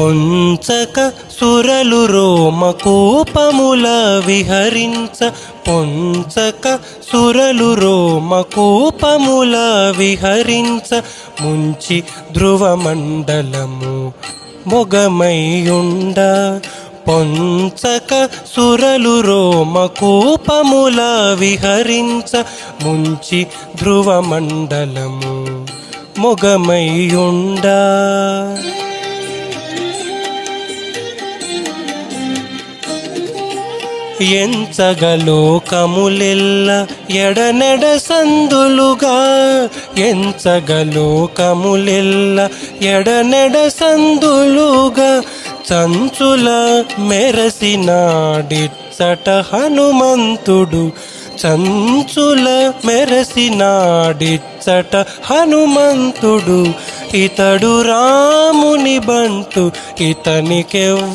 పొంచక సురలు రోమకూపముల విహరించ పొంచక సురలు రోమకూపముల విహరించ ముంచి ధ్రువమండలము మొగమయ్యుండ పొంచక సురలు రోమకూపముల విహరించ ముంచి ధ్రువమండలము మొగమయ్యుండ ఎంచగలోకములెల్ల ఎడనెడ సందులుగా ఎంచగలోకములెల్ల ఎడనెడ సందులుగా చంచుల మెరసినాడిచ్చట హనుమంతుడు చంచుల మెరసినాడిచ్చట హనుమంతుడు ఇతడు రాముని బంటు ఇతనికెవ్వరెదురు